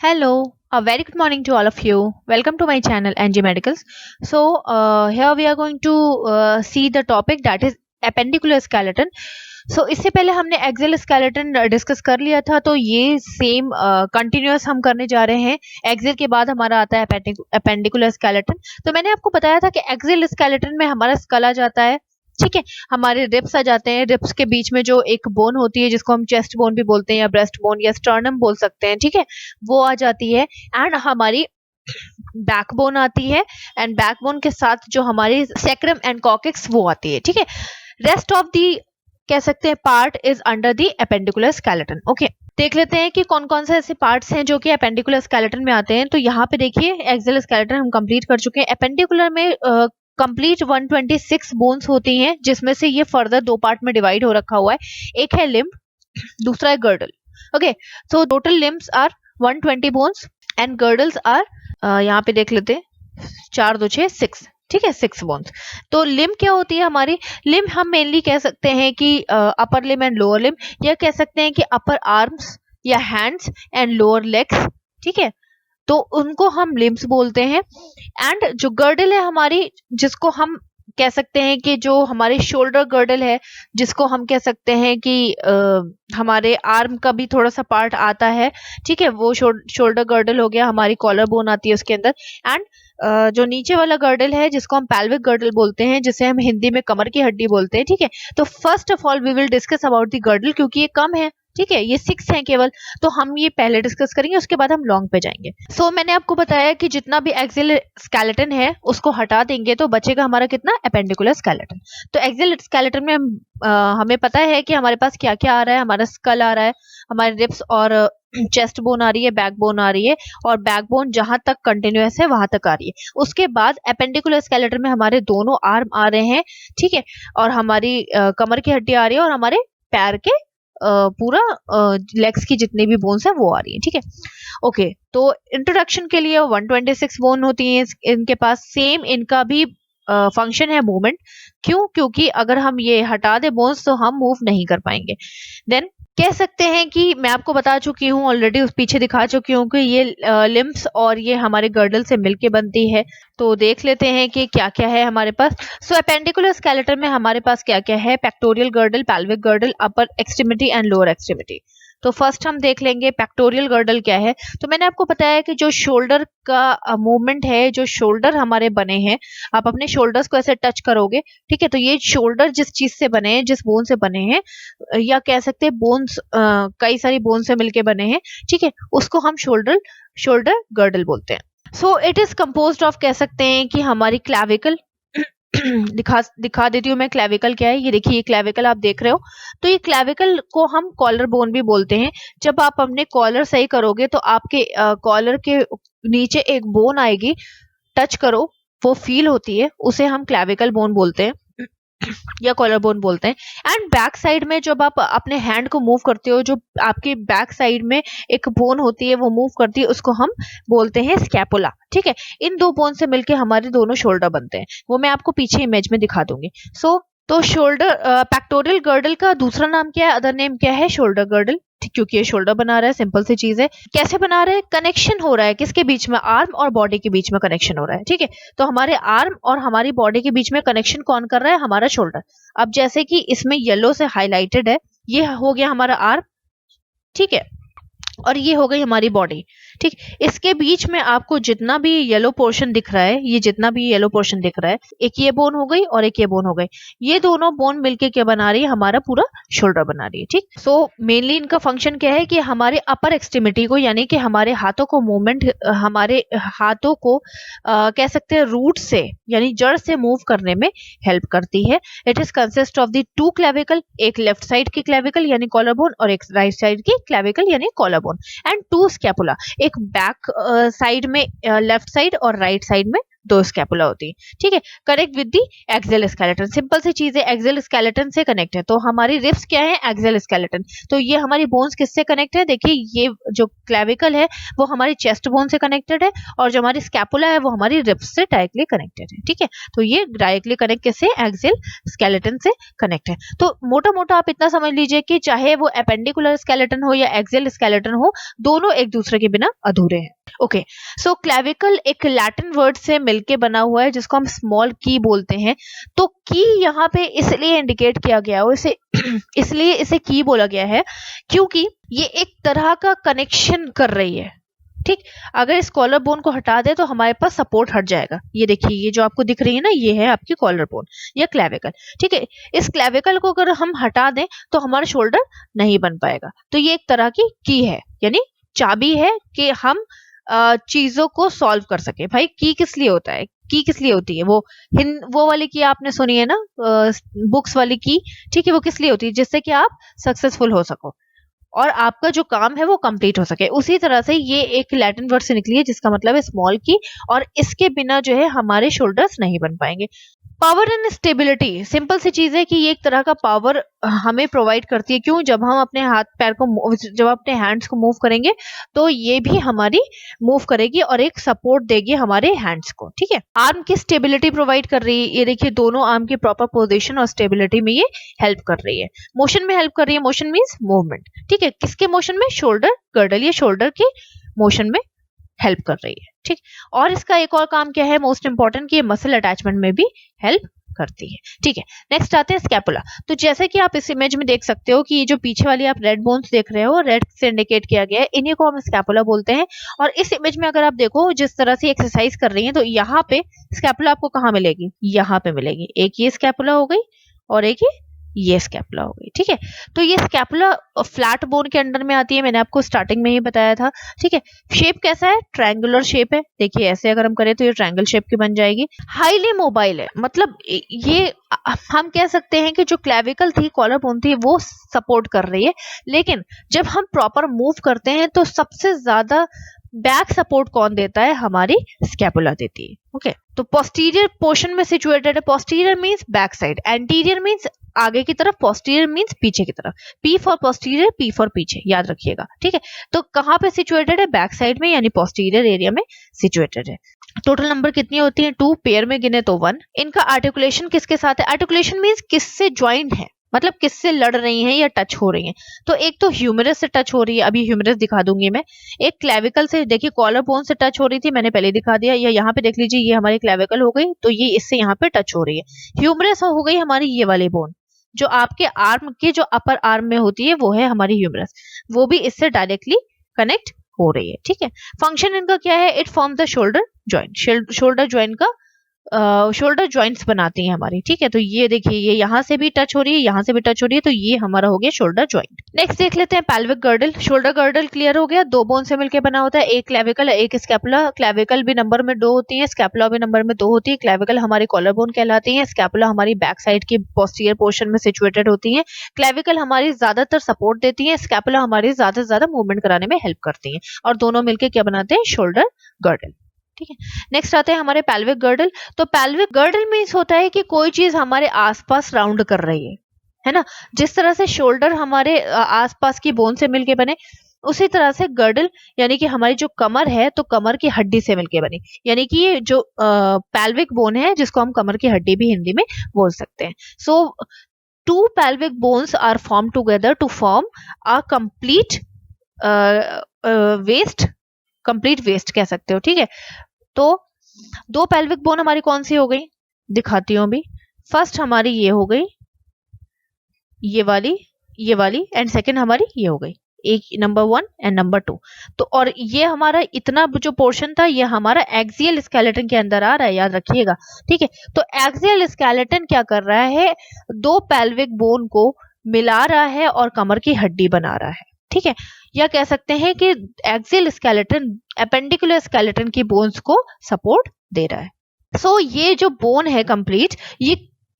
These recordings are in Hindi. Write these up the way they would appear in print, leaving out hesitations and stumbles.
Hello, a very good morning to all of you. Welcome to my channel NG Medicals. Here we are going to see the topic that is appendicular skeleton. इससे पहले हमने एक्सेल स्केलेटन डिस्कस कर लिया था, तो ये सेम कंटिन्यूअस हम करने जा रहे हैं। एक्सेल के बाद हमारा आता है अपेंडिकुलर स्केलेटन। तो मैंने आपको बताया था कि एक्सेल स्केलेटन में हमारा स्कल आ जाता है, ठीक है, हमारे रिब्स आ जाते हैं। रिब्स के बीच में जो एक बोन होती है जिसको हम चेस्ट बोन भी बोलते हैं या ब्रेस्ट बोन या स्टर्नम बोल सकते हैं, ठीक है, वो आ जाती है। एंड हमारी बैकबोन आती है, एंड बैकबोन के साथ जो हमारी सैक्रम एंड कॉक्सिक्स वो आती है, ठीक है। रेस्ट ऑफ दी कह सकते हैं part is under the appendicular skeleton. Okay, देख लेते हैं कि कौन कौन से ऐसे पार्ट्स हैं जो कि एपेंडिकुलर स्केलेटन में आते हैं। तो यहाँ पे देखिए एक्सेल स्केलेटन हम कंप्लीट कर चुके हैं। एपेंडिकुलर में कंप्लीट 126 बोन्स होती हैं, जिसमें से ये फर्दर दो पार्ट में डिवाइड हो रखा हुआ है। एक है लिम्ब, दूसरा है girdle. Okay, so total limbs are 120 bones and girdles are यहाँ पे देख लेते हैं 4 2 6 6, ठीक है, 6 बोन्स। तो लिम्ब क्या होती है हमारी? लिम्ब हम मेनली कह सकते हैं कि upper limb and lower limb, या कह सकते हैं कि अपर आर्म्स या हैंड्स एंड लोअर लेग्स, ठीक है, तो उनको हम लिम्ब्स बोलते हैं। एंड जो गर्डल है हमारी, जिसको हम कह सकते हैं कि जो हमारी शोल्डर गर्डल है, जिसको हम कह सकते हैं कि हमारे आर्म का भी थोड़ा सा पार्ट आता है, ठीक है, वो शोल्डर गर्डल हो गया। हमारी कॉलर बोन आती है उसके अंदर। एंड जो नीचे वाला गर्डल है जिसको हम पैल्विक गर्डल बोलते हैं, जिसे हम हिंदी में कमर की हड्डी बोलते हैं, ठीक है। तो first of all we will discuss about the girdle, क्योंकि ये कम है, ठीक है, ये 6 हैं केवल, तो हम ये पहले डिस्कस करेंगे, उसके बाद हम लॉन्ग पे जाएंगे। मैंने आपको बताया कि जितना भी एक्सेल स्केलेटन है उसको हटा देंगे तो बचेगा हमारा कितना? Appendicular skeleton. तो एक्सेल स्केलेटन में हमें पता है कि हमारे पास क्या क्या आ रहा है। हमारा स्कल आ रहा है, हमारे रिब्स और चेस्ट बोन आ रही है, बैकबोन आ रही है, और बैकबोन जहां तक कंटिन्यूअस है वहां तक आ रही है। उसके बाद एपेंडिकुलर स्केलेटन में हमारे दोनों आर्म आ रहे हैं, ठीक है, और हमारी कमर की हड्डी आ रही है, और हमारे पैर के पूरा लेग्स की जितनी भी बोन्स है वो आ रही है, ठीक है। ओके, तो इंट्रोडक्शन के लिए 126 बोन होती है इनके पास। सेम इनका भी फंक्शन है मूवमेंट। क्यों? क्योंकि अगर हम ये हटा दे बोन्स तो हम मूव नहीं कर पाएंगे। देन कह सकते हैं कि मैं आपको बता चुकी हूँ ऑलरेडी, उस पीछे दिखा चुकी हूँ कि ये लिम्ब्स और ये हमारे गर्डल से मिलके बनती है। तो देख लेते हैं कि क्या क्या है हमारे पास। एपेंडिकुलर स्केलेटन में हमारे पास क्या क्या है? Pectoral girdle, pelvic girdle, upper extremity and lower extremity. तो फर्स्ट हम देख लेंगे पेक्टोरियल गर्डल क्या है। तो मैंने आपको बताया कि जो शोल्डर का मूवमेंट है, जो शोल्डर हमारे बने हैं, आप अपने शोल्डर्स को ऐसे टच करोगे, ठीक है, तो ये शोल्डर जिस चीज से बने हैं, जिस बोन से बने हैं, या कह सकते हैं बोन्स कई सारी बोन से मिलके बने हैं, ठीक है, उसको हम शोल्डर गर्डल बोलते हैं। इट इज कंपोज्ड ऑफ, कह सकते हैं कि हमारी क्लैविकल दिखा देती हूँ मैं क्लैविकल क्या है। ये देखिए, ये क्लैविकल आप देख रहे हो। तो ये क्लैविकल को हम कॉलर बोन भी बोलते हैं। जब आप अपने कॉलर सही करोगे तो आपके कॉलर के नीचे एक बोन आएगी, टच करो, वो फील होती है, उसे हम क्लैविकल बोन बोलते हैं या कॉलर बोन बोलते हैं। एंड बैक साइड में जब आप अपने हैंड को मूव करते हो, जो आपकी बैक साइड में एक बोन होती है वो मूव करती है, उसको हम बोलते हैं स्कैपुला, ठीक है। इन दो बोन से मिलके हमारे दोनों शोल्डर बनते हैं, वो मैं आपको पीछे इमेज में दिखा दूंगी। तो शोल्डर पेक्टोरियल गर्डल का दूसरा नाम क्या है, अदर नेम क्या है? शोल्डर गर्डल, क्योंकि ये शोल्डर बना रहा है। सिंपल सी चीज है। कैसे बना रहा है? कनेक्शन हो रहा है किसके बीच में? आर्म और बॉडी के बीच में कनेक्शन हो रहा है, ठीक है। तो हमारे आर्म और हमारी बॉडी के बीच में कनेक्शन कौन कर रहा है? हमारा शोल्डर। अब जैसे कि इसमें येलो से हाईलाइटेड है, ये हो गया हमारा आर्म, ठीक है, और ये हो गई हमारी बॉडी, ठीक। इसके बीच में आपको जितना भी येलो पोर्शन दिख रहा है, ये जितना भी येलो पोर्शन दिख रहा है, एक ये बोन हो गई और एक ये बोन हो गई, ये दोनों बोन मिलके क्या बना रही है? हमारा पूरा शोल्डर बना रही है, ठीक। मेनली इनका फंक्शन क्या है कि हमारे अपर एक्सट्रीमिटी को, यानी कि हमारे हाथों को मूवमेंट, हमारे हाथों को कह सकते हैं रूट से यानी जड़ से मूव करने में हेल्प करती है। It is consist of the 2 clavicle, एक लेफ्ट साइड की क्लैविकल यानी कॉलर बोन, और एक राइट साइड की क्लैविकल यानी कॉलर बोन, एंड 2 स्कैपुला, एक बैक साइड में लेफ्ट साइड और राइट साइड में दो स्कैपुला होती है, ठीक है, connect with the axial skeleton. Simple सी चीज है, एक्सियल स्केलेटन से कनेक्ट है, तो हमारी रिब्स क्या है, एक्सियल स्केलेटन। तो ये हमारी बोन्स किससे कनेक्ट है, देखिए ये जो क्लेविकल है वो हमारी चेस्ट बोन से कनेक्टेड है, और जो हमारी स्कैपुला है वो हमारी रिब्स से डायरेक्टली कनेक्टेड है, ठीक है। तो ये डायरेक्टली कनेक्ट किससे, एक्सियल स्केलेटन से कनेक्ट है। तो मोटा मोटा आप इतना समझ लीजिए कि चाहे वो एपेंडिकुलर स्केलेटन हो या एक्सियल स्केलेटन हो, दोनों एक दूसरे के बिना अधूरे हैं। ओके, सो क्लेविकल एक लैटिन वर्ड से मिलके बना हुआ है जिसको हम स्मॉल की बोलते हैं। तो की यहाँ पे इसलिए इंडिकेट किया गया हो, इसे इसलिए इसे की बोला गया है क्योंकि ये एक तरह का कनेक्शन कर रही है, ठीक। अगर इस कॉलर बोन को हटा दे तो हमारे पास सपोर्ट हट जाएगा। ये देखिए, ये जो आपको दिख रही है ना, ये है आपकी कॉलर बोन या क्लेविकल, ठीक है। इस क्लेविकल को अगर हम हटा दें तो हमारा शोल्डर नहीं बन पाएगा। तो ये एक तरह की है, यानी चाबी है कि हम चीजों को सॉल्व कर सके। भाई की किस लिए होता है, की किस लिए होती है, वो वाली की आपने सुनी है ना, बुक्स वाली की, ठीक है, वो किस लिए होती है, जिससे कि आप सक्सेसफुल हो सको और आपका जो काम है वो कंप्लीट हो सके। उसी तरह से ये एक लैटिन वर्ड से निकली है जिसका मतलब है स्मॉल की, और इसके बिना जो है हमारे शोल्डर्स नहीं बन पाएंगे। पावर एंड स्टेबिलिटी, सिंपल सी चीज है कि ये एक तरह का पावर हमें प्रोवाइड करती है। क्यों, जब हम अपने हाथ पैर को, जब अपने हैंड्स को मूव करेंगे तो ये भी हमारी मूव करेगी और एक सपोर्ट देगी हमारे हैंड्स को, ठीक है। आर्म की स्टेबिलिटी प्रोवाइड कर रही है, ये देखिए दोनों आर्म की प्रॉपर पोजीशन और स्टेबिलिटी में ये हेल्प कर रही है। मोशन में हेल्प कर रही है, मोशन मीन्स मूवमेंट, ठीक है। किसके मोशन में, शोल्डर गर्डल या शोल्डर के मोशन में हेल्प कर रही है, ठीक। और इसका एक और काम क्या है मोस्ट इंपॉर्टेंट, कि ये मसल अटैचमेंट में भी हेल्प करती है, ठीक है। नेक्स्ट आते हैं स्कैपुला। तो जैसे कि आप इस इमेज में देख सकते हो कि ये जो पीछे वाली आप रेड बोन्स देख रहे हो, रेड से इंडिकेट किया गया है, इन्हीं को हम स्कैपुला बोलते हैं। और इस इमेज में अगर आप देखो जिस तरह से एक्सरसाइज कर रही है, तो यहाँ पे स्कैपुला आपको कहाँ मिलेगी, यहाँ पे मिलेगी। एक ये स्कैपुला हो गई और एक ये स्कैपुला हो गई, ठीक है। तो ये स्कैपुला फ्लैट बोन के अंडर में आती है, मैंने आपको स्टार्टिंग में ही बताया था, ठीक है। शेप कैसा है, ट्रायंगुलर शेप है, देखिए ऐसे अगर हम करें तो ये ट्रायंगल शेप की बन जाएगी। हाईली मोबाइल है, मतलब ये हम कह सकते हैं कि जो क्लेविकल थी, कॉलर बोन थी, वो सपोर्ट कर रही है, लेकिन जब हम प्रॉपर मूव करते हैं तो सबसे ज्यादा बैक सपोर्ट कौन देता है, हमारी स्कैपुला देती है, ओके। तो पोस्टीरियर पोर्शन में सिचुएटेड है, posterior means back side, anterior means आगे की तरफ, पोस्टीरियर मींस पीछे की तरफ। P for posterior, P for पीछे, याद रखिएगा, ठीक है। तो कहां पे सिचुएटेड है, बैक साइड में, यानी पोस्टीरियर एरिया में सिचुएटेड है। टोटल नंबर कितनी होती है, 2, पेयर में गिने तो 1। इनका आर्टिकुलेशन किसके साथ है, आर्टिकुलेशन मींस किससे ज्वाइंट है, मतलब किससे लड़ रही हैं या टच हो रही हैं। तो एक तो ह्यूमरस से टच हो रही है, अभी ह्यूमरस दिखा दूंगी मैं। एक क्लेविकल से, देखिए कॉलर बोन से टच हो रही थी, मैंने पहले दिखा दिया। या यहाँ पे देख लीजिए, ये हमारी क्लेविकल हो गई, तो ये इससे यहाँ पे टच हो रही है। ह्यूमरस हो गई हमारी ये वाली बोन, जो आपके आर्म के जो अपर आर्म में होती है, वो है हमारी ह्यूमरस, वो भी इससे डायरेक्टली कनेक्ट हो रही है, ठीक है। फंक्शन इनका क्या है, it form the shoulder joint, shoulder joint का शोल्डर ज्वाइंट्स बनाती हैं हमारी, ठीक है। तो ये देखिए, ये यहाँ से भी टच हो रही है, यहाँ से भी टच हो रही है, तो ये हमारा हो गया शोल्डर ज्वाइंट। नेक्स्ट देख लेते हैं pelvic girdle. Shoulder girdle clear हो गया, दो बोन से मिलकर बना होता है, एक क्लेविकल एक स्कैपुला। क्लेविकल भी नंबर में 2 होती है, स्कैपुला भी नंबर में 2 होती है। क्लेविकल हमारी कॉलर बोन कहलाती है, स्कैपुला हमारी बैक साइड की पोस्टीरियर पोर्शन में सिचुएटेड होती है। क्लेविकल हमारी ज्यादातर सपोर्ट देती है, स्कैपुला हमारी ज्यादा से ज्यादा मूवमेंट कराने में हेल्प करती है, और दोनों मिलकर क्या बनाते हैं, शोल्डर गर्डल, ठीक है। नेक्स्ट आते हैं हमारे पेल्विक गर्डल। तो पेल्विक गर्डल मींस होता है कि कोई चीज हमारे आसपास राउंड कर रही है ना। जिस तरह से शोल्डर हमारे आसपास की बोन से मिलके बने, उसी तरह से गर्डल यानी कि हमारी जो कमर है, तो कमर की हड्डी से मिलके बनी, यानी कि ये जो पेल्विक बोन है, जिसको हम कमर की हड्डी भी हिंदी में बोल सकते हैं। सो 2 pelvic bones are formed together to form a complete waist, complete waist कह सकते हो, ठीक है। तो 2 पेल्विक बोन हमारी कौन सी हो गई, दिखाती हूँ अभी। फर्स्ट हमारी ये हो गई, ये वाली एंड सेकंड हमारी ये हो गई, एक नंबर 1 एंड नंबर 2। तो और ये हमारा इतना जो पोर्शन था, ये हमारा एक्सियल स्केलेटन के अंदर आ रहा है, याद रखिएगा, ठीक है। तो एक्सियल स्केलेटन क्या कर रहा है, 2 पेल्विक बोन को मिला रहा है और कमर की हड्डी बना रहा है, ठीक है। या कह सकते हैं कि एक्सियल स्केलेटन एपेंडिकुलर स्केलेटन की बोन्स को सपोर्ट दे रहा है। सो ये जो बोन है कंप्लीट, ये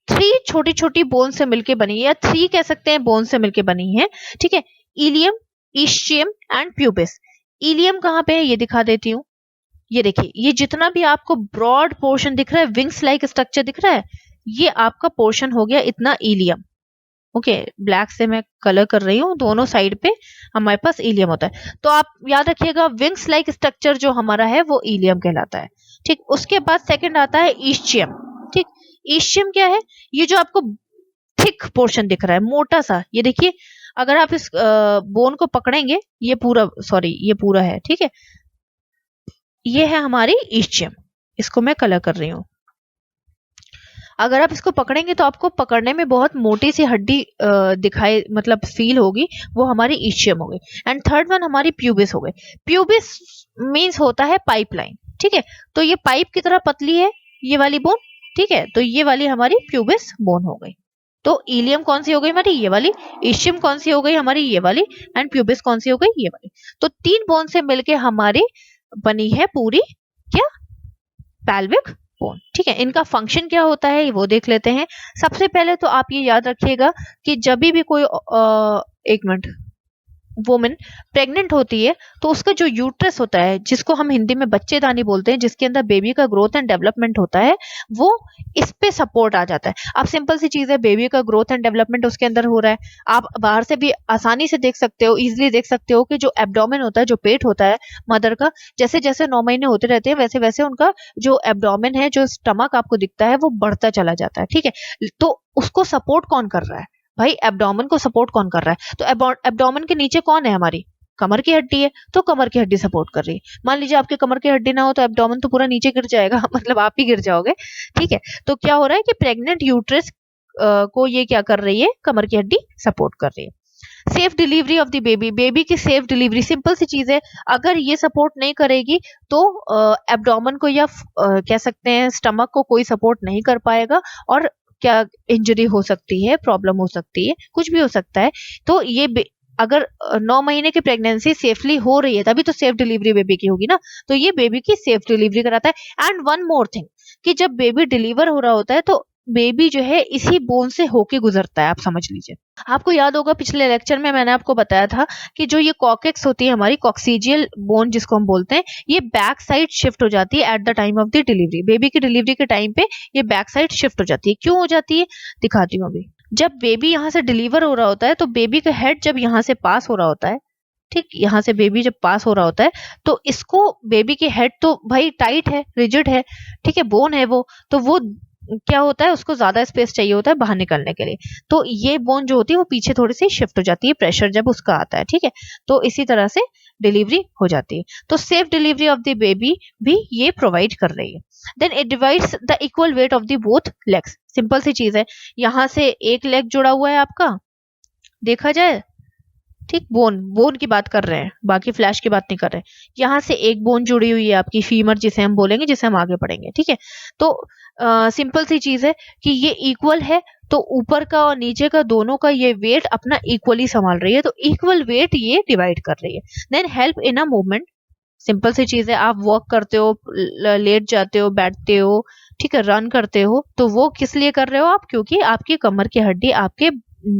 3 छोटी छोटी बोन से मिलके बनी है, या 3 कह सकते हैं बोन से मिलके बनी है, ठीक है। Ilium, ischium and pubis. Ilium कहाँ पे है, ये दिखा देती हूँ। ये देखिए, ये जितना भी आपको ब्रॉड पोर्शन दिख रहा है, विंग्स लाइक स्ट्रक्चर दिख रहा है, ये आपका पोर्शन हो गया इतना इलियम। ओके, ब्लैक से मैं कलर कर रही हूँ, दोनों साइड पे हमारे पास इलियम होता है। तो आप याद रखिएगा, विंग्स लाइक स्ट्रक्चर जो हमारा है वो इलियम कहलाता है। ठीक, उसके बाद सेकंड आता है ईस्चियम। ठीक, ईस्चियम क्या है? ये जो आपको थिक पोर्शन दिख रहा है, मोटा सा, ये देखिए, अगर आप इस बोन को पकड़ेंगे, ये पूरा, सॉरी ये पूरा है, ठीक है, ये है हमारी ईस्चियम। इसको मैं कलर कर रही हूँ। अगर आप इसको पकड़ेंगे तो आपको पकड़ने में बहुत मोटी सी हड्डी दिखाई, मतलब फील होगी, वो हमारी ईस्चियम हो गई। एंड थर्ड वन हमारी प्यूबिस हो गई। प्यूबिस मींस होता है पाइपलाइन। ठीक है, तो ये पाइप की तरह पतली है ये वाली बोन। ठीक है, तो ये वाली हमारी प्यूबिस बोन हो गई। तो इलियम कौन सी हो गई हमारी? ये वाली। ईस्चियम कौन सी हो गई हमारी? ये वाली। एंड प्यूबिस कौन सी हो गई? ये वाली। तो तीन बोन से मिलके हमारी बनी है पूरी क्या? Pelvic bone. ठीक है, इनका फंक्शन क्या होता है वो देख लेते हैं। सबसे पहले तो आप ये याद रखिएगा कि जब भी कोई एक मिनट, वुमेन प्रेग्नेंट होती है तो उसका जो यूट्रस होता है, जिसको हम हिंदी में बच्चेदानी बोलते हैं, जिसके अंदर बेबी का ग्रोथ एंड डेवलपमेंट होता है, वो इस पे सपोर्ट आ जाता है। अब सिंपल सी चीज है, बेबी का ग्रोथ एंड डेवलपमेंट उसके अंदर हो रहा है। आप बाहर से भी आसानी से देख सकते हो, इजिली देख सकते हो कि जो एब्डोमेन होता है, जो पेट होता है मदर का, जैसे जैसे 9 महीने होते रहते हैं वैसे वैसे उनका जो एब्डोमेन है, जो स्टमक आपको दिखता है, वो बढ़ता चला जाता है। ठीक है, तो उसको सपोर्ट कौन कर रहा है भाई? एब्डोमेन को सपोर्ट कौन कर रहा है? तो एब्डोमेन के नीचे कौन है हमारी? कमर की हड्डी है, तो कमर की हड्डी सपोर्ट कर रही है। मान लीजिए आपके कमर की हड्डी ना हो तो एब्डोमेन तो पूरा नीचे गिर जाएगा मतलब आप ही गिर जाओगे। ठीक है, तो क्या हो रहा है कि प्रेग्नेंट यूट्रस को ये क्या कर रही है? कमर की हड्डी सपोर्ट कर रही है। Safe delivery of the baby, baby की सेफ डिलीवरी, सिंपल सी चीज है, अगर ये सपोर्ट नहीं करेगी तो एब्डोमेन को या कह सकते हैं स्टमक को कोई सपोर्ट नहीं कर पाएगा, और क्या इंजरी हो सकती है, प्रॉब्लम हो सकती है, कुछ भी हो सकता है। तो ये अगर 9 महीने की प्रेगनेंसी सेफली हो रही है तभी तो सेफ डिलीवरी बेबी की होगी ना, तो ये बेबी की सेफ डिलीवरी कराता है। एंड वन मोर थिंग, कि जब बेबी डिलीवर हो रहा होता है तो बेबी जो है इसी बोन से होके गुजरता है, आप समझ लीजिए। आपको याद होगा पिछले लेक्चर में मैंने आपको बताया था कि जो ये कॉकेक्स होती है हमारी, कॉक्सीजियल बोन जिसको हम बोलते हैं, ये बैक साइड शिफ्ट हो जाती है at the time of the delivery. Baby की डिलीवरी के टाइम पे ये बैक साइड शिफ्ट हो जाती है। क्यों हो जाती है दिखाती हूँ अभी। जब बेबी यहाँ से डिलीवर हो रहा होता है तो बेबी का हेड जब यहाँ से पास हो रहा होता है, ठीक, यहाँ से बेबी जब पास हो रहा होता है तो इसको, बेबी के हेड तो भाई टाइट है, रिजिड है, ठीक है, बोन है वो, तो वो क्या होता है, उसको ज्यादा स्पेस चाहिए होता है बाहर निकलने के लिए। तो ये बोन जो होती है वो पीछे थोड़ी सी शिफ्ट हो जाती है, प्रेशर जब उसका आता है। ठीक है, तो इसी तरह से डिलीवरी हो जाती है। तो safe delivery of the baby भी ये प्रोवाइड कर रही है। Then it divides the equal weight of the both legs. Simple सी चीज है, यहाँ से एक लेग जुड़ा हुआ है आपका, देखा जाए, ठीक, बोन की बात कर रहे हैं, बाकी फ्लैश की बात नहीं कर रहे हैं। यहाँ से एक बोन जुड़ी हुई है आपकी फीमर, जिसे हम बोलेंगे, जिसे हम आगे पढ़ेंगे। ठीक है, तो सिंपल सी चीज है कि ये इक्वल है, तो ऊपर का और नीचे का दोनों का ये वेट अपना इक्वली संभाल रही है, तो इक्वल वेट ये डिवाइड कर रही है। Then help in a movement, simple सी चीज है, आप वॉक करते हो, लेट जाते हो, बैठते हो, ठीक है, रन करते हो, तो वो किस लिए कर रहे हो आप? क्योंकि आपकी कमर की हड्डी आपके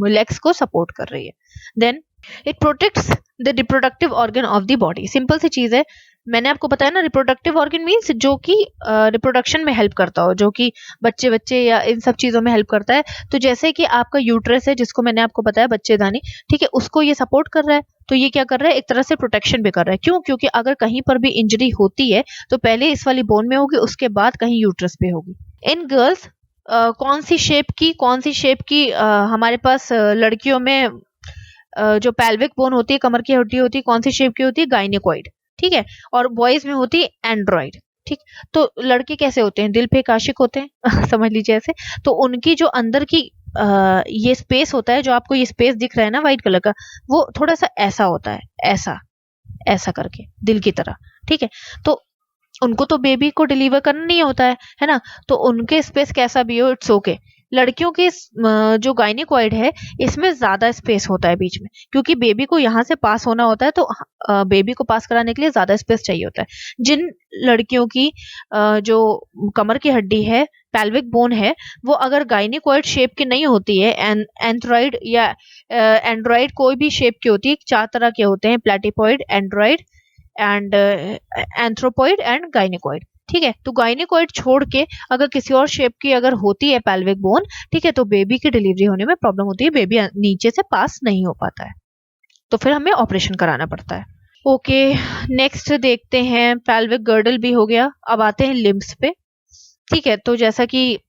लेग्स को सपोर्ट कर रही है। Then it protects the reproductive organ of the body. Simple सी चीज है, मैंने आपको बताया ना, रिप्रोडक्टिव ऑर्गन मीन्स जो कि रिप्रोडक्शन में हेल्प करता हो, जो कि बच्चे बच्चे या इन सब चीजों में हेल्प करता है। तो जैसे कि आपका यूट्रस है, जिसको मैंने आपको बताया बच्चेदानी, ठीक है, उसको ये सपोर्ट कर रहा है, तो ये क्या कर रहा है? एक तरह से प्रोटेक्शन भी कर रहा है। क्यों? क्योंकि अगर कहीं पर भी इंजरी होती है तो पहले इस वाली बोन में होगी, उसके बाद कहीं यूट्रस पे होगी। इन गर्ल्स कौन सी शेप की हमारे पास लड़कियों में जो पेल्विक बोन होती है, कमर की हड्डी होती है, कौन सी शेप की होती है? गायनेकॉइड। ठीक है, और बॉयज में होती है एंड्रॉइड। ठीक, तो लड़के कैसे होते हैं? दिल पे काशिक होते हैं समझ लीजिए ऐसे। तो उनकी जो अंदर की ये स्पेस होता है, जो आपको ये स्पेस दिख रहा है ना व्हाइट कलर का, वो थोड़ा सा ऐसा होता है, ऐसा ऐसा करके, दिल की तरह। ठीक है, तो उनको तो बेबी को डिलीवर करना नहीं होता है ना, तो उनके स्पेस कैसा भी हो, इट्स ओके। लड़कियों के जो गायनेकॉइड है, इसमें ज्यादा स्पेस होता है बीच में, क्योंकि बेबी को यहाँ से पास होना होता है, तो बेबी को पास कराने के लिए ज्यादा स्पेस चाहिए होता है। जिन लड़कियों की जो कमर की हड्डी है, पेल्विक बोन है, वो अगर गायनेकॉइड शेप की नहीं होती है, एंथ्रॉइड या एंड्रॉइड, कोई भी शेप की होती है, 4 तरह के होते हैं, प्लेटिपॉइड, एंड्रॉइड, एंड एंथ्रोपॉइड एंड गायनिकॉइड। ठीक है, तो गायनिकॉइड छोड़ के अगर किसी और शेप की अगर होती है पेल्विक बोन, ठीक है, तो बेबी की डिलीवरी होने में प्रॉब्लम होती है, बेबी नीचे से पास नहीं हो पाता है, तो फिर हमें ऑपरेशन कराना पड़ता है। ओके, नेक्स्ट देखते हैं, पेल्विक गर्डल भी हो गया, अब आते हैं लिम्स पे। ठीक है, तो जैसा कि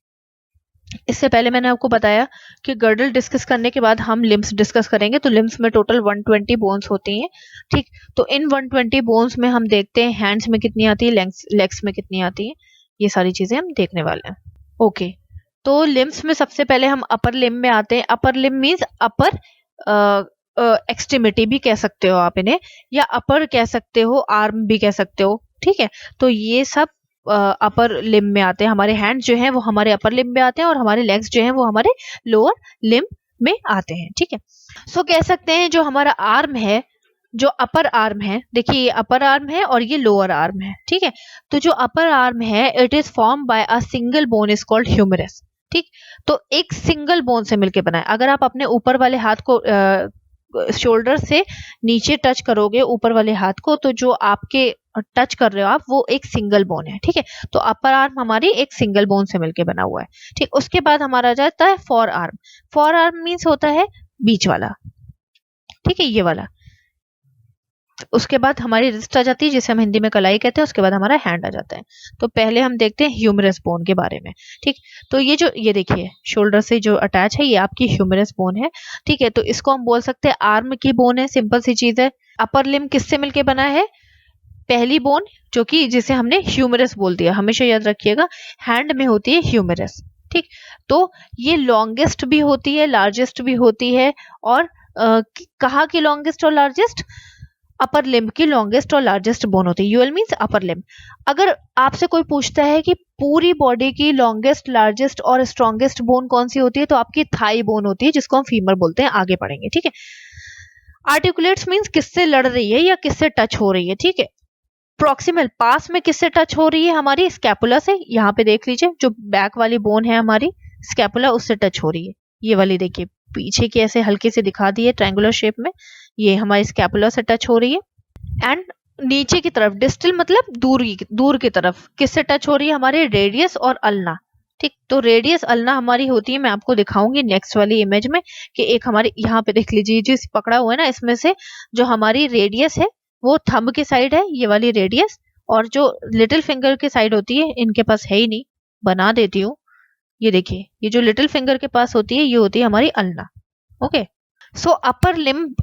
इससे पहले मैंने आपको बताया कि गर्डल डिस्कस करने के बाद हम लिम्स डिस्कस करेंगे, तो लिम्स में टोटल 120 बोन्स होती हैं। ठीक, तो इन 120 बोन्स में हम देखते हैं हैंड्स में कितनी आती है, लेग्स में कितनी आती है, ये सारी चीजें हम देखने वाले हैं। ओके, तो लिम्स में सबसे पहले हम अपर लिम में आते हैं। अपर लिम मीन्स अपर एक्सट्रीमिटी भी कह सकते हो आप इन्हें, या अपर कह सकते हो, आर्म भी कह सकते हो। ठीक है, तो ये सब अपर लिम में आते हैं। हमारे हैंड जो हैं वो हमारे अपर लिम में आते हैं और हमारे लेग्स जो हैं वो हमारे लोअर लिम में आते हैं। ठीक है, सो कह सकते हैं जो हमारा आर्म है, जो अपर आर्म है, देखिए ये अपर आर्म है और ये लोअर आर्म है। ठीक है, तो जो अपर आर्म है it is form by a single bone is called humerus. ठीक, तो एक सिंगल बोन से मिलके बना है। अगर आप अपने ऊपर वाले हाथ को शोल्डर से नीचे टच करोगे ऊपर वाले हाथ को, तो जो आपके टच कर रहे हो आप, वो एक सिंगल बोन है। ठीक है, तो अपर आर्म हमारी एक सिंगल बोन से मिलके बना हुआ है। ठीक, उसके बाद हमारा आ जाता है four arm. Four arm means होता है बीच वाला। ठीक है, ये वाला। उसके बाद हमारी रिस्ट आ जाती है जिसे हम हिंदी में कलाई कहते हैं, उसके बाद हमारा हैंड आ जाता है। तो पहले हम देखते हैं ह्यूमरस बोन के बारे में। ठीक, तो ये देखिए शोल्डर से जो अटैच है ये आपकी ह्यूमरस बोन है। ठीक है, तो इसको हम बोल सकते हैं आर्म की बोन है, सिंपल सी चीज है। अपर लिम किससे मिलके बना है, पहली बोन जो कि जिसे हमने ह्यूमरस बोल दिया, हमेशा याद रखिएगा, हैंड में होती है ह्यूमरस। ठीक, तो ये लॉन्गेस्ट भी होती है, लार्जेस्ट भी होती है, और कहाँ की लॉन्गेस्ट और लार्जेस्ट, अपर लिम्ब की लॉन्गेस्ट और लार्जेस्ट बोन होती है। UL means upper limb. अगर आपसे कोई पूछता है कि पूरी बॉडी की लॉन्गेस्ट, लार्जेस्ट और स्ट्रॉन्गेस्ट बोन कौन सी होती है, तो आपकी थाई बोन होती है, जिसको हम फीमर बोलते हैं, आगे पढ़ेंगे। ठीक है, आर्टिकुलेट्स मीन्स किससे लड़ रही है या किससे टच हो रही है। ठीक है, प्रॉक्सिमल पास में किससे टच हो रही है, हमारी स्कैपुला से। यहाँ पे देख लीजिए जो बैक वाली बोन है हमारी स्कैपुला, उससे टच हो रही है। ये वाली देखिए पीछे की ऐसे हल्के से दिखा दी है ट्रायंगुलर शेप में, ये हमारी स्कैपुला से टच हो रही है। एंड नीचे की तरफ डिस्टल मतलब दूर की तरफ किससे टच हो रही है, हमारे रेडियस और अल्ना। ठीक, तो रेडियस अल्ना हमारी होती है, मैं आपको दिखाऊंगी नेक्स्ट वाली इमेज में, कि एक हमारी यहाँ पे देख लीजिए जो पकड़ा हुआ है ना, इसमें से जो हमारी रेडियस है वो थंब के साइड है, ये वाली रेडियस, और जो लिटिल फिंगर के साइड होती है, इनके पास है ही नहीं, बना देती हूँ। ये देखिए ये जो लिटिल फिंगर के पास होती है ये होती है हमारी अल्ना। ओके, सो अपर लिम्ब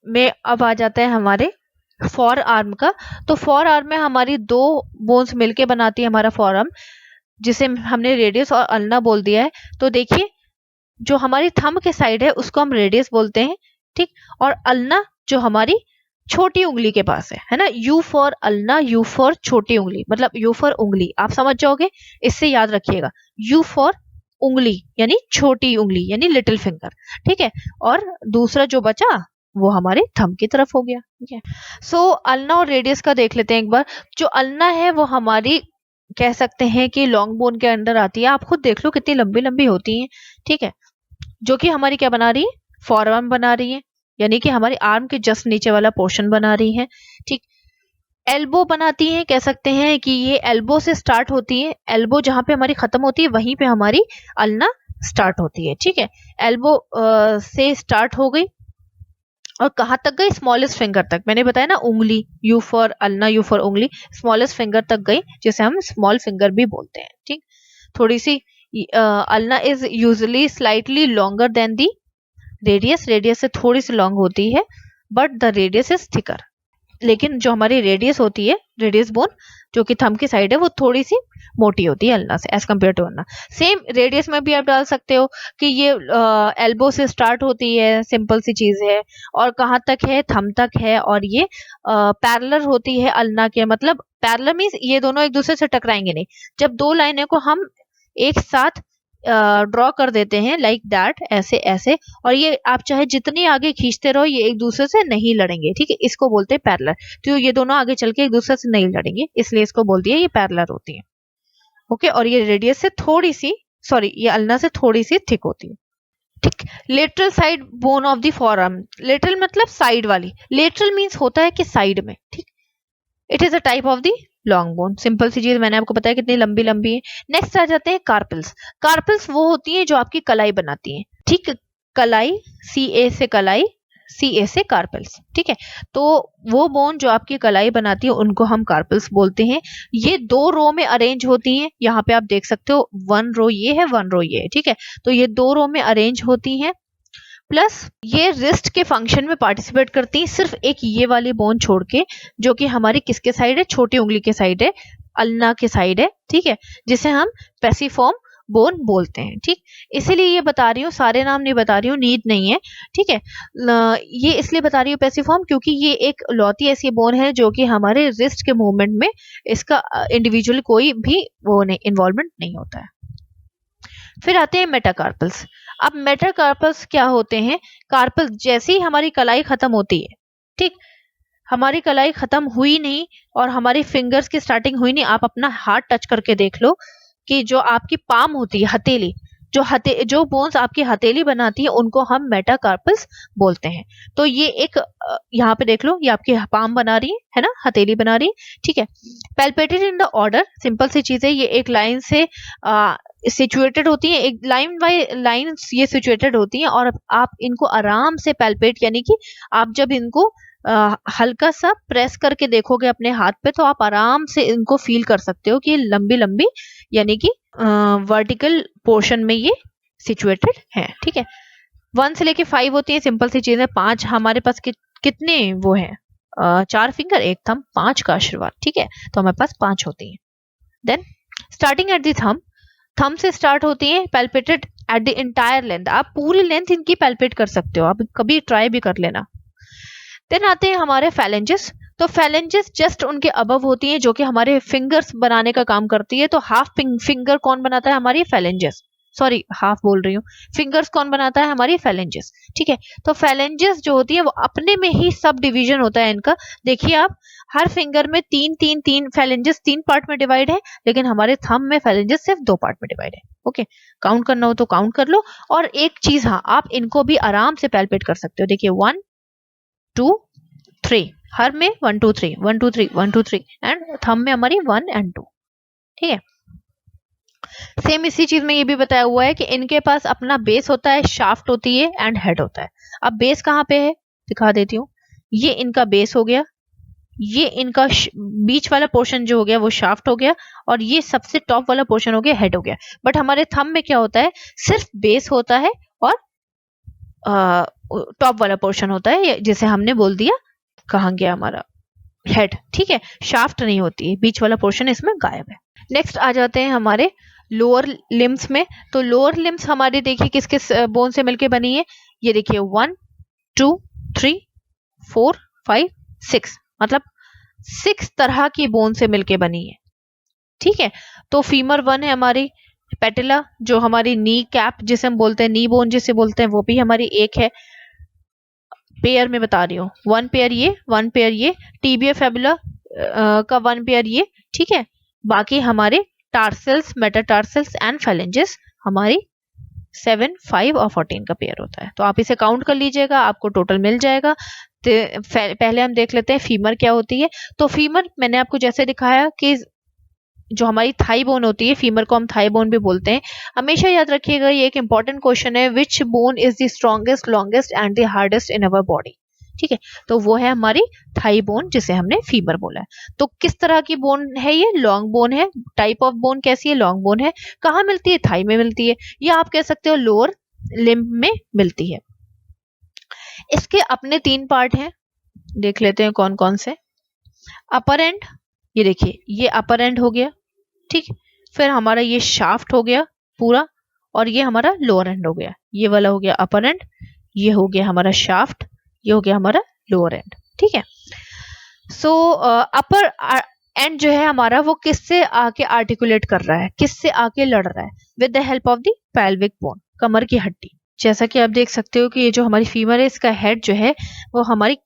में अब आ जाता है हमारे फोर आर्म का। तो फोर आर्म में हमारी दो बोन्स मिलके बनाती है हमारा फोर आर्म, जिसे हमने रेडियस और अल्ना बोल दिया है। तो देखिए जो हमारी थंब के साइड है उसको हम रेडियस बोलते हैं। ठीक, और अल्ना जो हमारी छोटी उंगली के पास है ना, you for ulna, you for छोटी उंगली, मतलब यू फॉर उंगली, आप समझ जाओगे, इससे याद रखिएगा, यू फॉर उंगली यानी छोटी उंगली यानी लिटिल फिंगर। ठीक है, और दूसरा जो बचा वो हमारे थंब की तरफ हो गया। ठीक है, सो अल्ना और रेडियस का देख लेते हैं एक बार। जो अल्ना है वो हमारी कह सकते हैं कि लॉन्ग बोन के अंडर आती है, आप खुद देख लो कितनी लंबी लंबी होती हैं। ठीक है, जो कि हमारी क्या बना रही है, फोर आर्म बना रही है, यानी कि हमारी आर्म के जस्ट नीचे वाला पोर्शन बना रही है। ठीक, एल्बो बनाती है, कह सकते हैं कि ये एल्बो से स्टार्ट होती है, एल्बो जहां पे हमारी खत्म होती है वहीं पे हमारी अल्ना स्टार्ट होती है। ठीक है, एल्बो से स्टार्ट हो गई और कहां तक गई, स्मॉलेस्ट फिंगर तक। मैंने बताया ना उंगली, you for ulna, you for उंगली, स्मॉलेस्ट फिंगर तक गई, जिसे हम स्मॉल फिंगर भी बोलते हैं। ठीक, थोड़ी सी ulna is usually slightly longer than the radius, radius से थोड़ी सी लॉन्ग होती है, but the radius is thicker. लेकिन जो हमारी रेडियस होती है, रेडियस बोन जो कि थंब की साइड है, वो थोड़ी सी मोटी होती है अल्ना से as compare to ulna. Same radius में भी आप डाल सकते हो कि ये एल्बो से स्टार्ट होती है, सिंपल सी चीज है, और कहाँ तक है, थंब तक है, और ये पैरेलल होती है अल्ना के, मतलब पैरेलल मींस ये दोनों एक दूसरे से टकराएंगे नहीं। जब दो लाइनें को हम एक साथ ड्रॉ कर देते हैं लाइक दैट, ऐसे ऐसे, और ये आप चाहे जितनी आगे खींचते रहो ये एक दूसरे से नहीं लड़ेंगे। ठीक है, इसको बोलते हैं पैरेलल। तो ये दोनों आगे चल के एक दूसरे से नहीं लड़ेंगे, इसलिए इसको बोल दिया ये पैरेलल होती है। ओके, और ये रेडियस से थोड़ी सी, सॉरी ये अल्ना से थोड़ी सी थिक होती है। ठीक, lateral side bone of the forearm, lateral मतलब साइड वाली, लेटरल मींस होता है कि साइड में। ठीक, it is a type of the long bone. Simple सी चीज, मैंने आपको बताया कितनी लंबी लंबी है। नेक्स्ट आ जाते हैं कार्पल्स। कार्पल्स वो होती है जो आपकी कलाई बनाती है, ठीक, कलाई, सी ए से कलाई, सी ए से कार्पल्स, ठीक है। तो वो बोन जो आपकी कलाई बनाती है उनको हम कार्पल्स बोलते हैं। ये 2 रो में अरेंज होती हैं, यहाँ पे आप देख सकते हो 1 रो ये है, 1 रो ये है, ठीक है। तो ये 2 रो में अरेंज होती हैं, प्लस ये रिस्ट के फंक्शन में पार्टिसिपेट करती है, सिर्फ एक ये वाली बोन छोड़ के, जो कि हमारी किसके साइड है, छोटी उंगली के साइड है, अल्ना के साइड है, ठीक है, जिसे हम पेसिफॉर्म बोन बोलते हैं, ठीक। इसीलिए ये बता रही हूँ, सारे नाम नहीं बता रही हूँ, नीड नहीं है, ठीक है। ये इसलिए बता रही हूँ पेसिफॉर्म क्योंकि ये एक लौती ऐसी बोन है जो कि हमारे रिस्ट के मूवमेंट में इसका इंडिविजुअल कोई भी वो नहीं, इन्वॉल्वमेंट नहीं होता है। फिर आते हैं मेटाकार्पल्स। अब मेटाकार्पल्स क्या होते हैं? कार्पल्स जैसे ही हमारी कलाई खत्म होती है, ठीक, हमारी कलाई खत्म हुई नहीं और हमारी फिंगर्स की स्टार्टिंग हुई नहीं, आप अपना हाथ टच करके देख लो कि जो आपकी पाम होती है, हथेली, जो बोन्स आपकी हथेली बनाती है उनको हम मेटाकार्पल्स बोलते हैं। तो ये एक यहाँ पे देख लो, ये आपकी पाम बना रही है ना, हथेली बना रही है, ठीक है। पैल्पेटेड इन द ऑर्डर, सिंपल सी चीज है, ये एक लाइन से सिचुएटेड होती है, एक लाइन बाय लाइन ये सिचुएटेड होती हैं, और आप इनको आराम से पैल्पेट, यानी कि आप जब इनको हल्का सा प्रेस करके देखोगे अपने हाथ पे तो आप आराम से इनको फील कर सकते हो कि लंबी लंबी, यानी कि वर्टिकल पोर्शन में ये सिचुएटेड है, ठीक है। 1 से लेके 5 होती है, सिंपल सी चीज है। 5 हमारे पास कितने वो है, 4 फिंगर, 1 थंब, 5 का आशीर्वाद, ठीक है, तो हमारे पास 5 होती है। Then starting at the thumb से स्टार्ट होती है, palpated at the entire length, आप पूरी लेंथ इनकी पैल्पेट कर सकते हो, आप कभी ट्राई भी कर लेना। देन आते हैं हमारे फैलेंजेस। तो फैलेंजेस जस्ट उनके अबव होती हैं, जो कि हमारे फिंगर्स बनाने का काम करती है। तो हाफ फिंगर कौन बनाता है? हमारी फैलेंजेस, सॉरी हाफ बोल रही हूँ, फिंगर्स कौन बनाता है? हमारी फैलेंजेस, ठीक है। तो फैलेंजेस जो होती है वो अपने में ही सब डिवीजन होता है इनका। देखिए आप, हर फिंगर में तीन फैलेंजेस 3 पार्ट में डिवाइड है, लेकिन हमारे थंब में फैलेंजेस सिर्फ 2 पार्ट में डिवाइड है। ओके, काउंट करना हो तो काउंट कर लो। और एक चीज, हाँ, आप इनको भी आराम से पैल्पेट कर सकते हो। देखिए 1 2 3, हर में 1 2 3 1 2 3 1 2 3, एंड थंब में हमारी 1 and 2, ठीक है। सेम इसी चीज में ये भी बताया हुआ है कि इनके पास अपना बेस होता है, शाफ्ट होती है एंड हेड होता है। अब बेस कहाँ पे है दिखा देती हूँ। ये इनका बेस हो गया, ये इनका बीच वाला पोर्शन जो हो गया वो शाफ्ट हो गया, और ये सबसे टॉप वाला पोर्शन हो गया हेड हो गया। बट हमारे थंब में क्या होता है? सिर्फ बेस होता है और टॉप वाला पोर्शन होता है, जिसे हमने बोल दिया, कहाँ गया हमारा हेड, ठीक है। शाफ्ट नहीं होती है, बीच वाला पोर्शन इसमें गायब है। नेक्स्ट आ जाते हैं हमारे लोअर लिम्स में। तो लोअर लिम्स हमारे देखिए किस किस बोन से मिलके बनी है। ये देखिए 1 2 3 4 5 6, मतलब 6 तरह की बोन से मिलके बनी है, ठीक है। तो फीमर 1 है हमारी, पेटिला जो हमारी नी कैप जिसे हम बोलते हैं, नी बोन जिसे बोलते हैं, वो भी हमारी एक है। पेयर में बता रही हूँ, 1 पेयर ये, 1 पेयर ये, टीबिया फेबुला का 1 पेयर ये, ठीक है। बाकी हमारे टार्सल्स, मेटाटार्सल्स एंड फैलेंजेस हमारी 7 5 और 14 का पेयर होता है। तो आप इसे काउंट कर लीजिएगा, आपको टोटल मिल जाएगा। तो पहले हम देख लेते हैं फीमर क्या होती है। तो फीमर मैंने आपको जैसे दिखाया कि जो हमारी थाई बोन होती है, फीमर को हम थाई बोन भी बोलते हैं। हमेशा याद रखिएगा, ये एक इंपॉर्टेंट क्वेश्चन है, which bone is the strongest, longest and the hardest in our body, ठीक है। तो वो है हमारी थाई बोन जिसे हमने फीमर बोला है। तो किस तरह की बोन है? ये लॉन्ग बोन है। टाइप ऑफ बोन कैसी है? लॉन्ग बोन है। कहाँ मिलती है? थाई में मिलती है, या आप कह सकते हो लोअर लिम्ब में मिलती है। इसके अपने 3 पार्ट हैं, देख लेते हैं कौन कौन से। अपर एंड, ये देखिए ये अपर एंड हो गया, ठीक। फिर हमारा ये शाफ्ट हो गया पूरा, और ये हमारा लोअर एंड हो गया। ये वाला हो गया अपर एंड, ये हो गया हमारा शाफ्ट, ये हो गया हमारा लोअर एंड, ठीक है। सो अपर एंड जो है हमारा, वो किससे आके आर्टिकुलेट कर रहा है, किससे आके लड़ रहा है? With the help of the pelvic bone, कमर की हड्डी। जैसा कि आप देख सकते हो कि ये जो हमारी फीमर है, इसका हेड जो है वो हमारी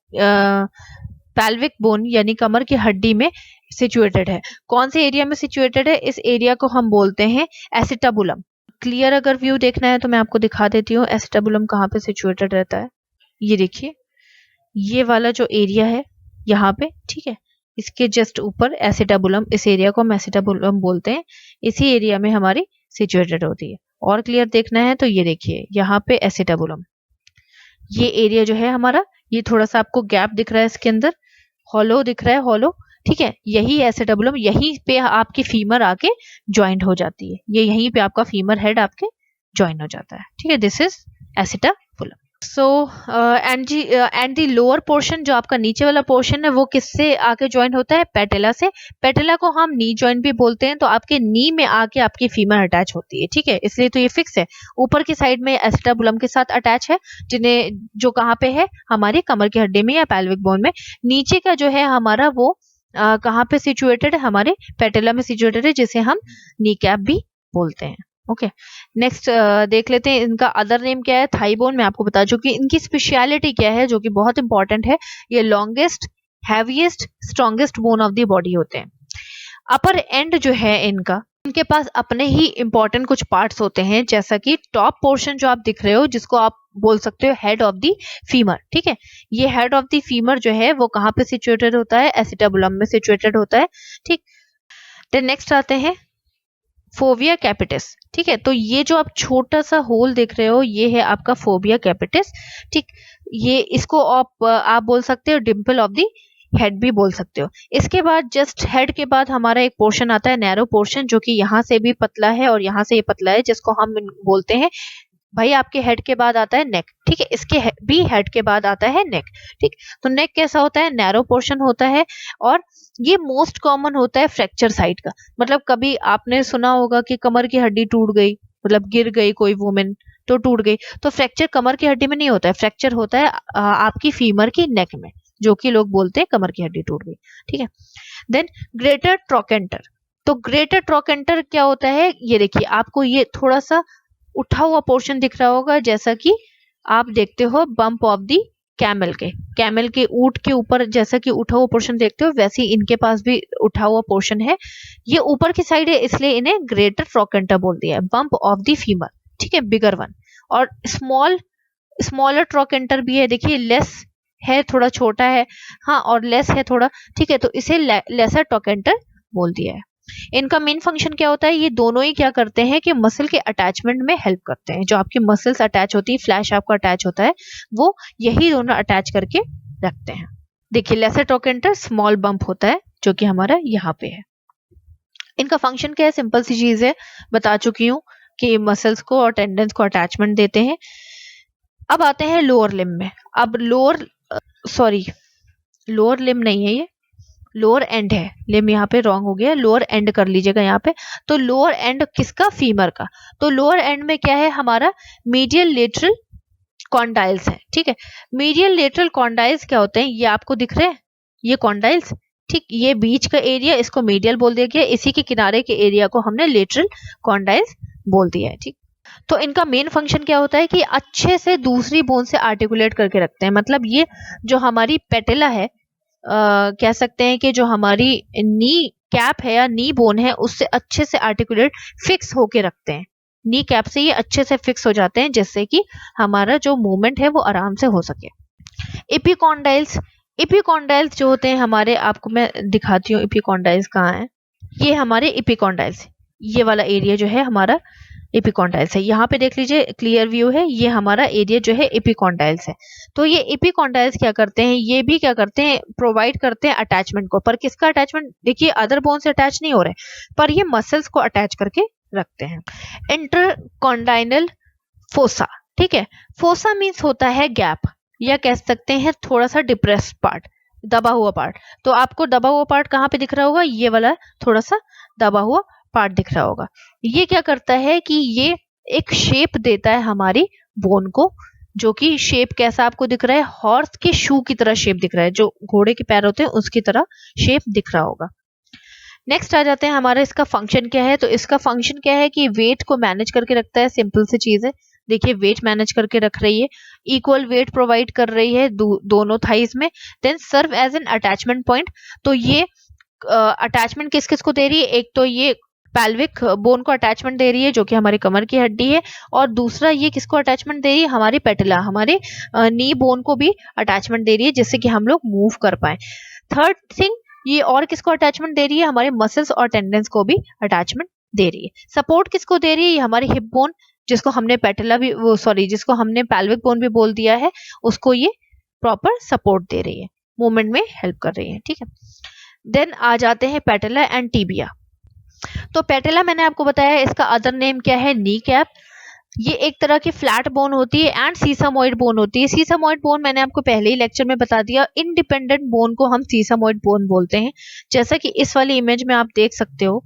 पेल्विक बोन यानी कमर की हड्डी में सिचुएटेड है। कौन से एरिया में सिचुएटेड है? इस एरिया को हम बोलते हैं एसिटाबुलम। क्लियर अगर व्यू देखना है तो मैं आपको दिखा देती हूँ एसिटाबुलम कहाँ पे सिचुएटेड रहता है। ये देखिए, ये वाला जो एरिया है यहाँ पे, ठीक है, इसके जस्ट ऊपर एसिटाबुलम, इस एरिया को हम एसिटाबुलम बोलते हैं, इसी एरिया में हमारी सिचुएटेड होती है। और क्लियर देखना है तो ये देखिए यहाँ पे एसिटाबुलम, ये एरिया जो है हमारा, ये थोड़ा सा आपको गैप दिख रहा है इसके अंदर, हॉलो दिख रहा है, हॉलो, ठीक है, यही एसिटाबुलम, यहीं पे आपकी फीमर आके ज्वाइंट हो जाती है, ये यहीं पे आपका फीमर हेड आपके ज्वाइन हो जाता है, ठीक है, this is acetabulum. So and the lower portion, जो आपका नीचे वाला पोर्शन है, वो किससे आके ज्वाइन होता है? पेटेला से। पेटेला को हम नी ज्वाइंट भी बोलते हैं, तो आपके नी में आके आपकी फीमर अटैच होती है, ठीक है, इसलिए तो ये फिक्स है। ऊपर की साइड में एसिटाबुलम के साथ अटैच है, जिन्हें जो कहाँ पे है? हमारी कमर की हड्डी में या पैल्विक बोन में। नीचे का जो है हमारा वो कहाँ पे सिचुएटेड है? हमारे पेटेला में सिचुएटेड है, जिसे हम नी कैप भी बोलते हैं। ओके, नेक्स्ट देख लेते हैं इनका अदर नेम क्या है। थाई बोन, मैं आपको बता चुकी, इनकी स्पेशलिटी क्या है जो कि बहुत इंपॉर्टेंट है। ये longest, heaviest, strongest bone of the body होते हैं। अपर एंड जो है इनका, इनके पास अपने ही इंपॉर्टेंट कुछ पार्ट्स होते हैं, जैसा कि टॉप पोर्शन जो आप दिख रहे हो, जिसको आप बोल सकते हो हेड ऑफ द फीमर, ठीक है, ये हेड ऑफ द फीमर जो है वो कहाँ पे सिचुएटेड होता है? एसिटाबुलम में सिचुएटेड होता है, ठीक। देन नेक्स्ट आते हैं फोविया कैपिटस, ठीक है, तो ये जो आप छोटा सा होल देख रहे हो, ये है आपका फोविया कैपिटस, ठीक। ये इसको आप बोल सकते हो डिम्पल ऑफ द हेड भी बोल सकते हो। इसके बाद जस्ट हेड के बाद हमारा एक पोर्शन आता है, नैरो पोर्शन, जो कि यहाँ से भी पतला है और यहाँ से ये पतला है, जिसको हम बोलते हैं भाई आपके हेड के बाद आता है नेक, ठीक है, इसके भी हेड के बाद आता है नेक, ठीक। तो नेक कैसा होता है? नैरो पोर्शन होता है, और ये मोस्ट कॉमन होता है फ्रैक्चर साइड का। मतलब कभी आपने सुना होगा कि कमर की हड्डी टूट गई, मतलब गिर गई कोई वुमेन तो टूट गई, तो फ्रैक्चर कमर की हड्डी में नहीं होता है, फ्रैक्चर होता है आपकी फीमर की नेक में, जो कि लोग बोलते हैं कमर की हड्डी टूट गई, ठीक है। देन ग्रेटर ट्रोकेंटर, तो ग्रेटर ट्रोकेंटर क्या होता है? ये देखिए, आपको ये थोड़ा सा उठा हुआ पोर्शन दिख रहा होगा, जैसा कि आप देखते हो बम्प ऑफ दी कैमल के ऊंट के ऊपर जैसा कि उठा हुआ पोर्शन देखते हो, वैसे ही इनके पास भी उठा हुआ पोर्शन है। ये ऊपर की साइड है, इसलिए इन्हें ग्रेटर ट्रोकेंटर बोल दिया है, बम्प ऑफ दी फीमर, ठीक है, बिगर वन। और स्मॉलर ट्रोकेंटर भी है, देखिए लेस है, थोड़ा छोटा है, हाँ, और लेस है थोड़ा, ठीक है, तो इसे लेसर ट्रोकेंटर बोल दिया है। इनका मेन फंक्शन क्या होता है? ये दोनों ही क्या करते हैं कि मसल के अटैचमेंट में हेल्प करते हैं। जो आपकी मसल्स अटैच होती है, फ्लैश आपका अटैच होता है, वो यही दोनों अटैच करके रखते हैं। देखिए, लेसर ट्रोकेंटर स्मॉल बम्प होता है, जो कि हमारा यहाँ पे है। इनका फंक्शन क्या है? सिंपल सी चीज है, बता चुकी हूँ कि मसल्स को और टेंडन्स को अटैचमेंट देते हैं। अब आते हैं लोअर लिम्ब में। अब लोअर लिम्ब नहीं है, ये लोअर एंड है, लिम्ब यहाँ पे रॉन्ग हो गया, लोअर एंड कर लीजिएगा यहाँ पे। तो लोअर एंड किसका? फीमर का। तो लोअर एंड में क्या है हमारा? मीडियल लेटरल कॉन्डाइल्स है, ठीक है। मीडियल लेटरल कॉन्डाइल्स क्या होते हैं? ये आपको दिख रहे हैं, ये कॉन्डाइल्स, ठीक, ये बीच का एरिया, इसको मीडियल बोल दिया गया, इसी के किनारे के एरिया को हमने लेटरल कॉन्डाइल्स बोल दिया है, ठीक। तो इनका मेन फंक्शन क्या होता है कि अच्छे से दूसरी बोन से आर्टिकुलेट करके रखते हैं। मतलब ये जो हमारी पेटेला है, कह सकते हैं कि जो हमारी नी कैप है या नी बोन है, उससे अच्छे से आर्टिकुलेट फिक्स होके रखते हैं। नी कैप से ये अच्छे से फिक्स हो जाते हैं, जिससे कि हमारा जो मूवमेंट है वो आराम से हो सके। एपिकॉन्डाइल्स जो होते हैं हमारे, आपको मैं दिखाती हूँ एपिकॉन्डाइल्स कहाँ है। ये हमारे एपिकॉन्डाइल्स, ये वाला एरिया जो है हमारा एपिकॉन्डाइल्स है। यहाँ पे देख लीजिए, क्लियर व्यू है, ये हमारा एरिया जो है एपिकॉन्डाइल्स है। तो ये एपिकॉन्डाइल्स क्या करते हैं? ये भी क्या करते हैं? प्रोवाइड करते हैं अटैचमेंट को। पर किसका अटैचमेंट? देखिए, अदर बोन से अटैच नहीं हो रहे, पर ये मसल्स को अटैच करके रखते हैं। इंटरकॉन्डाइनल फोसा, ठीक है, फोसा मीन्स होता है गैप, या कह सकते हैं थोड़ा सा डिप्रेस पार्ट, दबा हुआ पार्ट। तो आपको दबा हुआ पार्ट कहाँ पे दिख रहा होगा? ये वाला थोड़ा सा दबा हुआ पार्ट दिख रहा होगा। ये क्या करता है कि ये एक शेप देता है हमारी बोन को, जो कि शेप कैसा आपको दिख रहा है? हॉर्स के शू की तरह शेप दिख रहा है, जो घोड़े के पैर होते हैं उसकी तरह शेप दिख रहा होगा। नेक्स्ट आ जाते हैं हमारा इसका फंक्शन क्या है। तो इसका फंक्शन क्या है कि वेट को मैनेज करके रखता है। सिंपल सी चीज है, देखिए वेट मैनेज करके रख रही है, इक्वल वेट प्रोवाइड कर रही है दोनों थाइज में। Then serve as an attachment point. तो ये अटैचमेंट किस किस को दे रही है? एक तो ये पैल्विक बोन को अटैचमेंट दे रही है, जो कि हमारी कमर की हड्डी है, और दूसरा ये किसको अटैचमेंट दे रही है? हमारी पेटिला, हमारे नी बोन को भी अटैचमेंट दे रही है, जिससे कि हम लोग मूव कर पाए। थर्ड थिंग, ये और किसको अटैचमेंट दे रही है, हमारे मसल्स और टेंडन्स को भी अटैचमेंट दे रही है। सपोर्ट किसको दे रही है, ये हमारे हिप बोन, जिसको हमने पेटला भी वो सॉरी जिसको हमने पेल्विक बोन भी बोल दिया है, उसको ये प्रॉपर सपोर्ट दे रही है, मूवमेंट में हेल्प कर रही है। ठीक है, देन आ जाते हैं पेटेला एंड टीबिया। तो पेटेला मैंने आपको बताया, इसका अदर नेम क्या है, नी कैप। ये एक तरह की फ्लैट बोन होती है एंड सीसामोइड बोन होती है। सीसामोइड बोन मैंने आपको पहले ही लेक्चर में बता दिया, इंडिपेंडेंट बोन को हम सीसामोइड बोन बोलते हैं। जैसा कि इस वाली इमेज में आप देख सकते हो,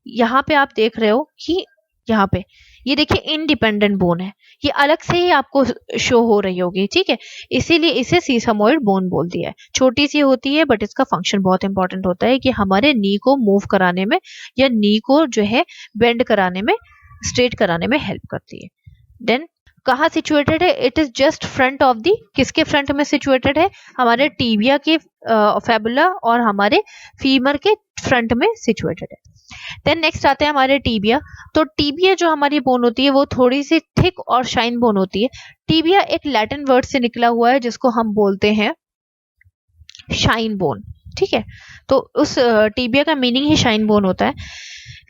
यहाँ पे आप देख रहे हो कि यहाँ पे ये देखिए इंडिपेंडेंट बोन है, ये अलग से ही आपको शो हो रही होगी। ठीक है, इसीलिए इसे सीसामोइड बोन बोल दिया है। छोटी सी होती है बट इसका फंक्शन बहुत इंपॉर्टेंट होता है कि हमारे नी को मूव कराने में या नी को जो है बेंड कराने में, स्ट्रेट कराने में हेल्प करती है। देन कहाँ सिचुएटेड है, it is just front of the, किसके फ्रंट में सिचुएटेड है, हमारे टीबिया के फेबुला और हमारे फीमर के फ्रंट में सिचुएटेड है। देन नेक्स्ट आते हैं हमारे टीबिया। तो टीबिया जो हमारी बोन होती है वो थोड़ी सी थिक और शाइन बोन होती है। टीबिया एक लैटिन वर्ड से निकला हुआ है जिसको हम बोलते हैं शाइन बोन। ठीक है, तो उस टीबिया का मीनिंग ही शाइन बोन होता है।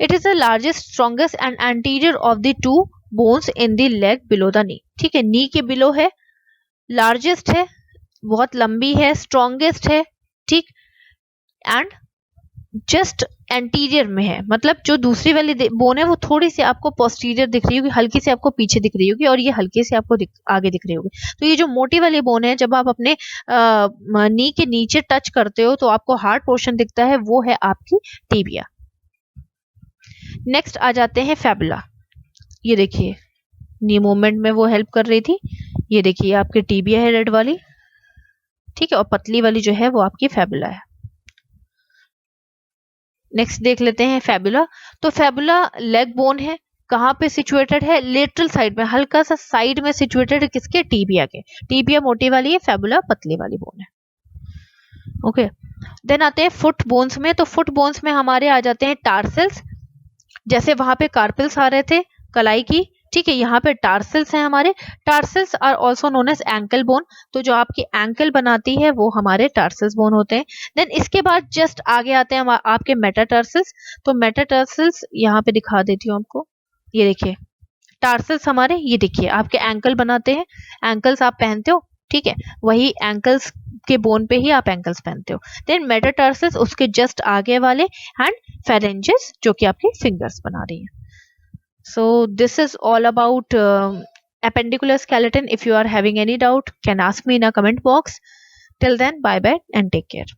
It is the largest, strongest and anterior of the two bones in the leg below the knee. ठीक है, नी के बिलो है, लार्जेस्ट है, बहुत लंबी है, स्ट्रॉन्गेस्ट है, ठीक, एंड जस्ट एंटीरियर में है। मतलब जो दूसरी वाली बोन है वो थोड़ी सी आपको पोस्टीरियर दिख रही होगी, हल्की सी आपको पीछे दिख रही होगी, और ये हल्की सी आपको आगे दिख रही होगी। तो ये जो मोटी वाली बोन है, जब आप अपने नी के नीचे टच करते हो तो आपको हार्ड पोर्शन दिखता है, वो है आपकी टीबिया। नेक्स्ट आ जाते हैं फेबुला। ये देखिए नी मूवमेंट में वो हेल्प कर रही थी, ये देखिए आपकी टीबिया है रेड वाली। ठीक है, और पतली वाली जो है वो आपकी फेबुला है। नेक्स्ट देख लेते हैं फेबुला। तो फेबुला लेग बोन है, कहाँ पे सिचुएटेड है, लेटरल साइड में, हल्का सा साइड में सिचुएटेड है, किसके, टीबिया के। टीबिया मोटी वाली है, फेबुला पतली वाली बोन है। ओके, देन आते हैं फुट बोन्स में। तो फुट बोन्स में हमारे आ जाते हैं टार्सल्स, जैसे वहां पे कार्पल्स आ रहे थे कलाई की। ठीक है, यहाँ पे टार्सल्स हैं हमारे। Tarsals are also known as ankle bone. तो जो आपकी एंकल बनाती है वो हमारे टार्सल्स बोन होते हैं। देन इसके बाद जस्ट आगे आते हैं आपके मेटाटार्सल्स। तो मेटाटार्सल्स यहाँ पे दिखा देती हूँ आपको, ये देखिए टार्सल्स हमारे, ये देखिए आपके एंकल बनाते हैं। एंकल्स आप पहनते हो, ठीक है, वही एंकल्स के बोन पे ही आप एंकल्स पहनते हो। देन मेटाटार्सल्स, उसके जस्ट आगे वाले, एंड phalanges जो कि आपके फिंगर्स बना रही है। So this is all about appendicular skeleton. If you are having any doubt, can ask me in a comment box. Till then, bye bye and take care.